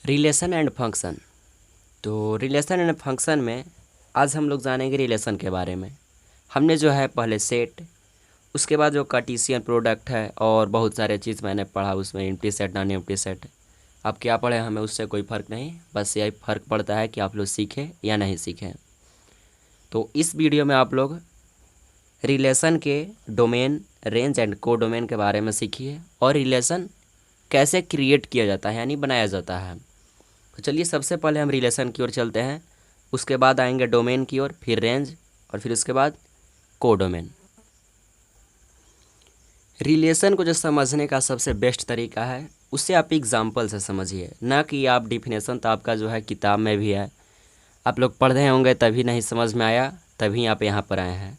Relation and function. तो relation and function में आज हम लोग जानेंगे रिलेशन के बारे में। हमने जो है पहले सेट, उसके बाद जो कार्टेशियन प्रोडक्ट है और बहुत सारे चीज़ मैंने पढ़ा उसमें, empty set non empty set. अब क्या पढ़े हमें उससे कोई फ़र्क नहीं, बस यही फ़र्क पड़ता है कि आप लोग सीखें या नहीं सीखें। तो इस वीडियो में आप लोग रिलेशन के डोमेन, रेंज एंड को डोमेन के बारे में सीखिए और रिलेशन कैसे क्रिएट किया जाता है यानी बनाया जाता है। तो चलिए सबसे पहले हम रिलेशन की ओर चलते हैं, उसके बाद आएंगे डोमेन की ओर, फिर रेंज और फिर उसके बाद को डोमेन। रिलेशन को जो समझने का सबसे बेस्ट तरीका है उससे आप एग्जाम्पल से समझिए, ना कि आप डिफिनेशन तो आपका जो है किताब में भी है, आप लोग पढ़े होंगे तभी नहीं समझ में आया, तभी आप यहाँ पर आए हैं।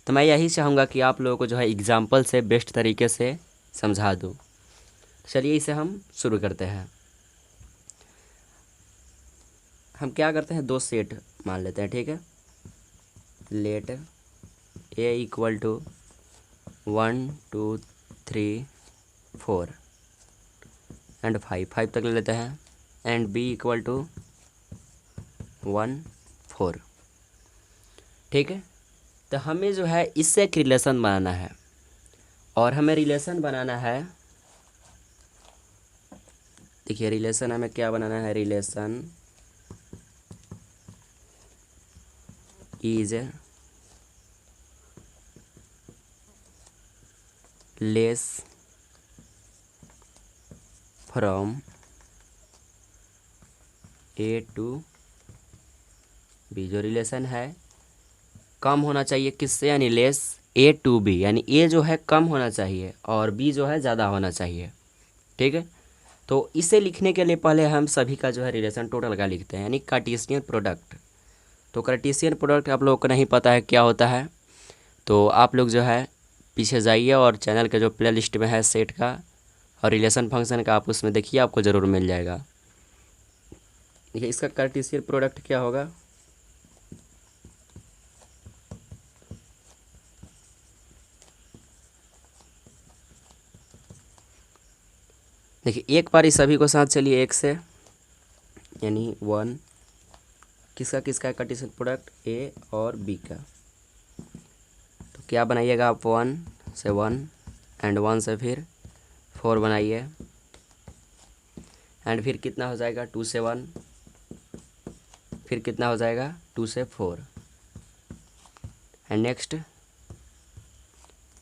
तो मैं यही चाहूँगा कि आप लोगों को जो है एग्जाम्पल से बेस्ट तरीके से समझा दूँ। चलिए इसे हम शुरू करते हैं। हम क्या करते हैं, दो सेट मान लेते हैं, ठीक है। Let A equal to 1 2 3 4 and 5 तक ले लेते हैं, एंड बी इक्वल टू 1 4, ठीक है। तो हमें जो है इससे एक रिलेशन बनाना है, और हमें रिलेशन बनाना है, देखिए रिलेशन हमें क्या बनाना है, relation is less from A to B. जो रिलेशन है कम होना चाहिए किससे, यानी लेस ए टू बी, यानी ए जो है कम होना चाहिए और बी जो है ज़्यादा होना चाहिए, ठीक है। तो इसे लिखने के लिए पहले हम सभी का जो है रिलेशन टोटल का लिखते हैं, यानी कार्टेशियन प्रोडक्ट। तो कार्टेशियन प्रोडक्ट आप लोगों को नहीं पता है क्या होता है, तो आप लोग जो है पीछे जाइए और चैनल के जो प्ले लिस्ट में है सेट का और रिलेशन फंक्शन का, आप उसमें देखिए, आपको ज़रूर मिल जाएगा। देखिए इसका कार्टेशियन प्रोडक्ट क्या होगा, देखिए एक बार इस सभी को साथ चलिए एक से, यानी 1, किसका किसका है कार्टेशियन प्रोडक्ट, ए और बी का। तो क्या बनाइएगा आप, 1 से 1 एंड 1 से फिर 4 बनाइए, एंड फिर कितना हो जाएगा, 2 से 1, फिर कितना हो जाएगा, 2 से 4, and next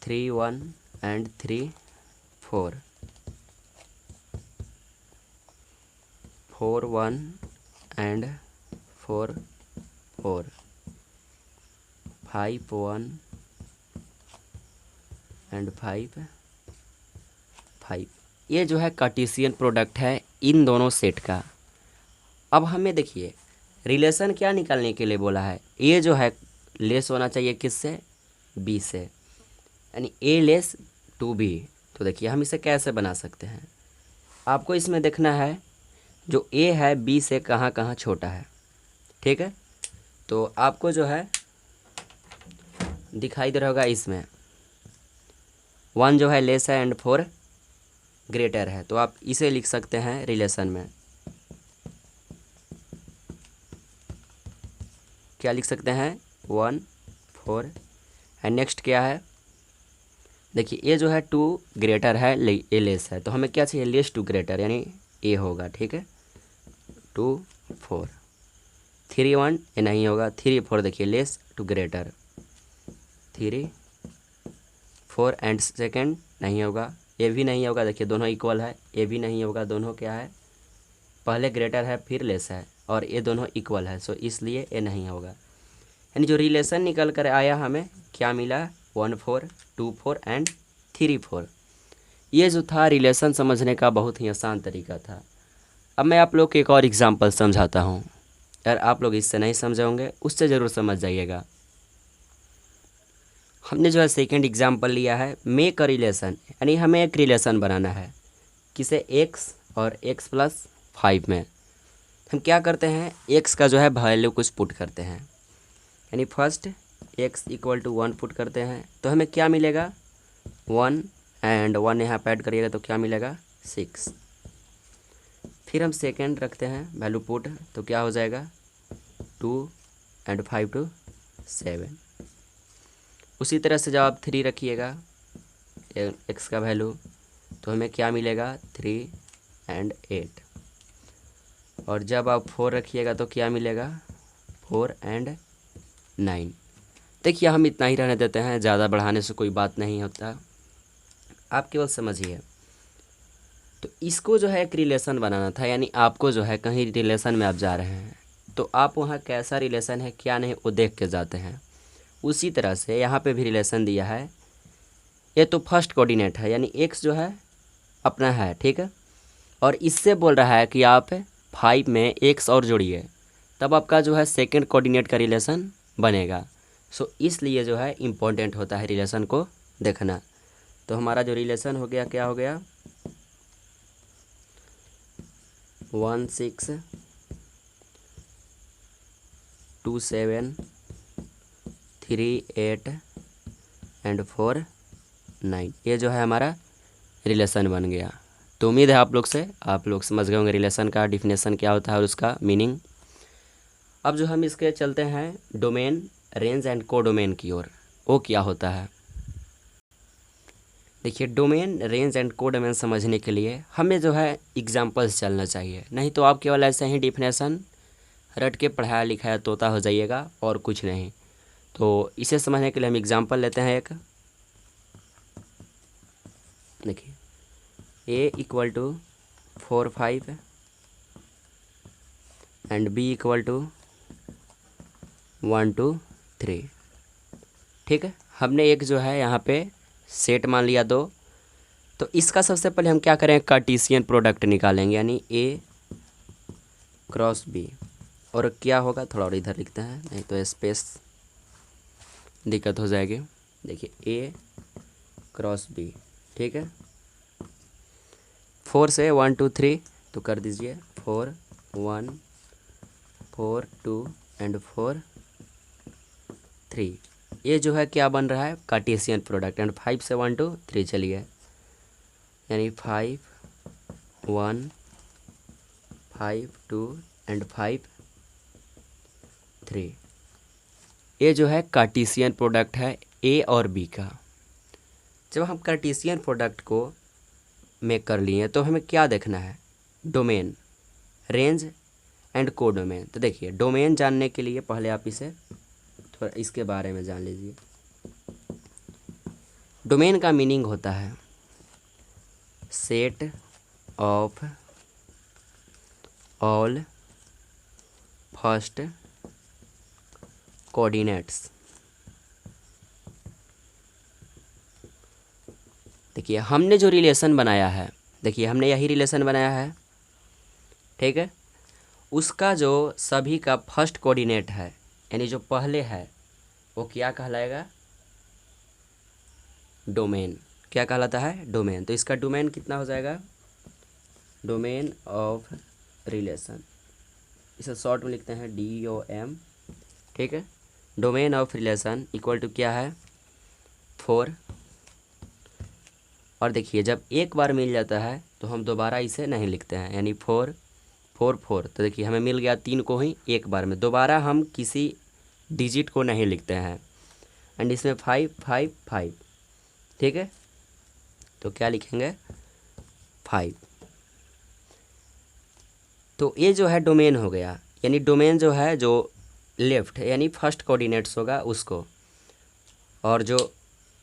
3 1 and 3 4, 4 1 and 4 4, 5 1 and 5 5। ये जो है कार्टेशियन प्रोडक्ट है इन दोनों सेट का। अब हमें देखिए रिलेशन क्या निकालने के लिए बोला है, ये जो है लेस होना चाहिए किससे, बी से, यानी ए लेस टू बी। तो देखिए हम इसे कैसे बना सकते हैं, आपको इसमें देखना है जो ए है बी से कहाँ कहाँ छोटा है, ठीक है। तो आपको जो है दिखाई दे रहा होगा इसमें 1 जो है लेस है एंड 4 ग्रेटर है, तो आप इसे लिख सकते हैं रिलेशन में, क्या लिख सकते हैं, 1 4, एंड नेक्स्ट क्या है, देखिए ए जो है 2 ग्रेटर है, ए लेस है, तो हमें क्या चाहिए, लेस टू ग्रेटर, यानी ए होगा, ठीक है। 2 4, 3 1 ये नहीं होगा, 3 4 देखिए less to greater, 3 4 and second नहीं होगा, ए भी नहीं होगा, देखिए दोनों इक्वल है, ए भी नहीं होगा, दोनों क्या है, पहले ग्रेटर है फिर लेस है, और ये दोनों इक्वल है, सो इसलिए ये नहीं होगा। यानी जो रिलेशन निकल कर आया हमें क्या मिला, 1 4 2 4 एंड 3 4। ये जो था रिलेशन समझने का बहुत ही आसान तरीका था। अब मैं आप लोग को एक और एग्जांपल समझाता हूँ, अगर आप लोग इससे नहीं समझे होंगे उससे ज़रूर समझ जाइएगा। हमने जो है सेकंड एग्जांपल लिया है, मेक अ रिलेशन, यानी हमें एक रिलेशन बनाना है, किसे, x और x प्लस 5 में। हम क्या करते हैं, x का जो है वैल्यू कुछ पुट करते हैं, यानी first x equal to 1 put करते हैं, तो हमें क्या मिलेगा, 1 एंड 1 यहाँ पे ऐड करिएगा तो क्या मिलेगा, 6। फिर हम सेकेंड रखते हैं वैल्यू पुट, तो क्या हो जाएगा 2 and 5 to 7। उसी तरह से जब आप 3 रखिएगा एक्स का वैल्यू, तो हमें क्या मिलेगा 3 and 8। और जब आप 4 रखिएगा तो क्या मिलेगा 4 and 9। देखिए हम इतना ही रहने देते हैं, ज़्यादा बढ़ाने से कोई बात नहीं होता, आप केवल समझिए। तो इसको जो है एक रिलेशन बनाना था, यानी आपको जो है कहीं रिलेशन में आप जा रहे हैं तो आप वहाँ कैसा रिलेशन है क्या नहीं वो देख के जाते हैं। उसी तरह से यहाँ पे भी रिलेशन दिया है, ये तो फर्स्ट कोऑर्डिनेट है यानी एक्स जो है अपना है, ठीक है। और इससे बोल रहा है कि आप 5 में एक्स और जोड़िए, तब आपका जो है सेकंड कोऑर्डिनेट का रिलेशन बनेगा। सो इसलिए जो है इम्पोर्टेंट होता है रिलेशन को देखना। तो हमारा जो रिलेशन हो गया क्या हो गया 1 6 2 7 3 8 and 4 9, ये जो है हमारा रिलेशन बन गया। तो उम्मीद है आप लोग समझ गए होंगे रिलेशन का डिफिनेशन क्या होता है और उसका मीनिंग। अब जो हम इसके चलते हैं डोमेन, रेंज एंड कोडोमेन की ओर, वो क्या होता है। देखिए डोमेन, रेंज एंड कोडोमेन समझने के लिए हमें जो है एग्जांपल्स चलना चाहिए, नहीं तो आप केवल ऐसे ही डिफिनेशन रट के पढ़ाया लिखाया तोता हो जाइएगा और कुछ नहीं। तो इसे समझने के लिए हम एग्जांपल लेते हैं एक। देखिए a equal to 4 5 and b equal to 1 2 3, ठीक है। हमने एक जो है यहाँ पे सेट मान लिया 2, तो इसका सबसे पहले हम क्या करें कार्टेशियन प्रोडक्ट निकालेंगे, यानी a क्रॉस b। और क्या होगा थोड़ा और इधर लिखते हैं, नहीं तो स्पेस दिक्कत हो जाएगी। देखिए a क्रॉस b, ठीक है। 4 से 1 2 3 तो कर दीजिए 4 1 4 2 एंड 4 3। ये जो है क्या बन रहा है कार्टेशियन प्रोडक्ट। एंड 5 से 1 2 3 चलिए, यानी 5 1 5 2 एंड 5 3। ये जो है कार्टेशियन प्रोडक्ट है ए और बी का। जब हम कार्टेशियन प्रोडक्ट को मेक कर लिए तो हमें क्या देखना है डोमेन, रेंज एंड कोडोमेन। तो देखिए डोमेन जानने के लिए पहले आप इसे थोड़ा इसके बारे में जान लीजिए। डोमेन का मीनिंग होता है set of all first coordinates. देखिए हमने जो रिलेशन बनाया है, देखिए हमने यही रिलेशन बनाया है, ठीक है। उसका जो सभी का फर्स्ट कोऑर्डिनेट है यानी जो पहले है वो क्या कहलाएगा डोमेन। क्या कहलाता है डोमेन। तो इसका डोमेन कितना हो जाएगा डोमेन ऑफ रिलेशन, इसे शॉर्ट में लिखते हैं DOM, ठीक है। Domain of relation equal to क्या है 4। और देखिए जब एक बार मिल जाता है तो हम दोबारा इसे नहीं लिखते हैं, यानी 4 4 4। तो देखिए हमें मिल गया 3 को ही एक बार में, दोबारा हम किसी डिजिट को नहीं लिखते हैं। एंड इसमें 5 5 5, ठीक है। तो क्या लिखेंगे 5। तो ये जो है डोमेन हो गया, यानी डोमेन जो है जो लेफ्ट यानी फर्स्ट कोऑर्डिनेट्स होगा उसको, और जो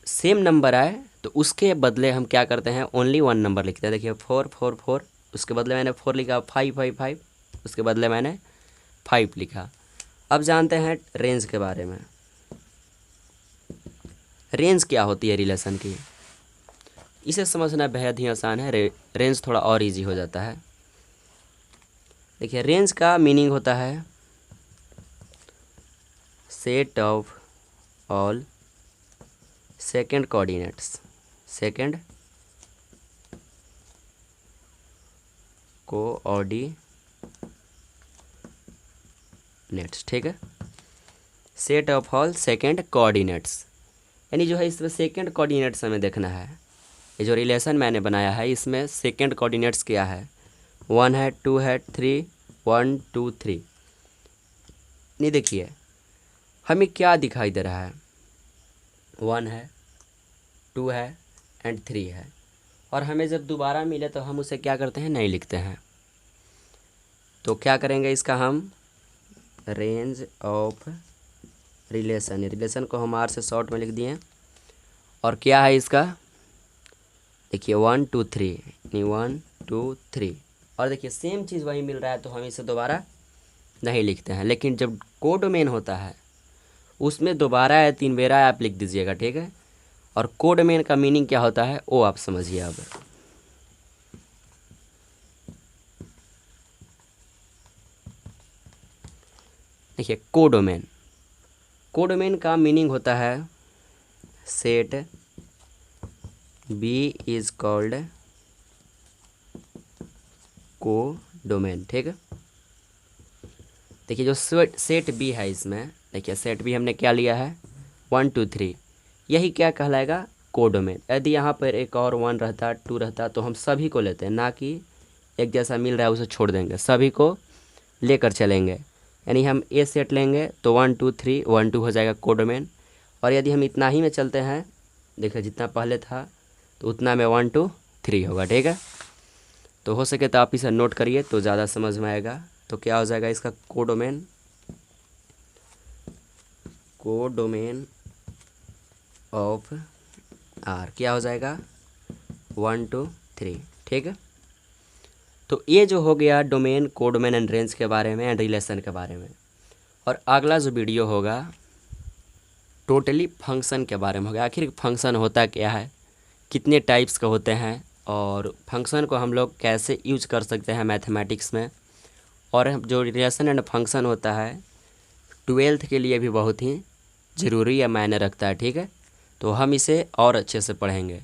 सेम नंबर आए तो उसके बदले हम क्या करते हैं ओनली 1 नंबर लिखते हैं। देखिए 4 4 4, उसके बदले मैंने 4 लिखा, 5 5 5, उसके बदले मैंने 5 लिखा। अब जानते हैं रेंज के बारे में। रेंज क्या होती है रिलेशन की, इसे समझना बेहद ही आसान है। रेंज थोड़ा और इजी हो जाता है। देखिए रेंज का मीनिंग होता है set of all second coordinates, second coordinates, ठीक है। Set of all second coordinates यानी जो है इसमें सेकंड कोऑर्डिनेट्स हमें देखना है। ये जो रिलेशन मैंने बनाया है इसमें सेकंड कोऑर्डिनेट्स क्या है 1 है, 2 है, 3, 1 2 3। नहीं देखिए हमें क्या दिखाई दे रहा है, 1 है, 2 है एंड 3 है, और हमें जब दोबारा मिले तो हम उसे क्या करते हैं, नहीं लिखते हैं। तो क्या करेंगे इसका हम, रेंज ऑफ रिलेशन को हम आर से शॉर्ट में लिख दिए। और क्या है इसका, देखिए 1 2 3, नहीं 1 2 3, और देखिए सेम चीज़ वही मिल रहा है तो हम इसे दोबारा नहीं लिखते हैं। लेकिन जब कोडोमेन होता है उसमें दोबारा या 3 बेरा आप लिख दीजिएगा, ठीक है। और कोडोमेन का मीनिंग क्या होता है वो आप समझिए अब। देखिए कोडोमेन का मीनिंग होता है set B is called codomain, ठीक है। देखिए जो सेट बी है इसमें, देखिए सेट बी हमने क्या लिया है, 1 2 3, यही क्या कहलाएगा, कोडोमेन। यदि यहाँ पर एक और 1 रहता, 2 रहता तो हम सभी को लेते हैं, ना कि एक जैसा मिल रहा है उसे छोड़ देंगे, सभी को लेकर चलेंगे। यानी हम ए सेट लेंगे तो 1 2 3 1 2 हो जाएगा कोडोमेन। और यदि हम इतना ही में चलते हैं, देखिए जितना पहले था तो उतना में 1 2 3 होगा, ठीक है। तो हो सके तो आप इसे नोट करिए तो ज़्यादा समझ में आएगा। तो क्या हो जाएगा इसका, कोडोमेन ऑफ आर क्या हो जाएगा, 1 2 3, ठीक है। तो ये जो हो गया डोमेन, कोडोमेन एंड रेंज के बारे में एंड रिलेशन के बारे में। और अगला जो वीडियो होगा टोटली फंक्शन के बारे में होगा। आखिर फंक्शन होता क्या है, कितने टाइप्स के होते हैं, और फंक्शन को हम लोग कैसे यूज कर सकते हैं मैथमेटिक्स में। और जो रिलेशन एंड फंक्शन होता है 12th के लिए भी बहुत ही ज़रूरी या मायने रखता है, ठीक है। तो हम इसे और अच्छे से पढ़ेंगे।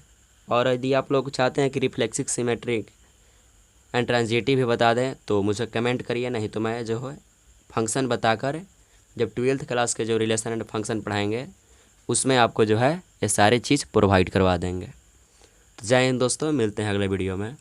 और यदि आप लोग चाहते हैं कि रिफ्लेक्सिव सिमेट्रिक एंड ट्रांजिटिव भी बता दें तो मुझे कमेंट करिए, नहीं तो मैं जो है फंक्शन बताकर जब 12th क्लास के जो रिलेशन एंड फंक्शन पढ़ाएंगे उसमें आपको जो है ये सारी चीज़ प्रोवाइड करवा देंगे। तो जय हिंद दोस्तों, मिलते हैं अगले वीडियो में।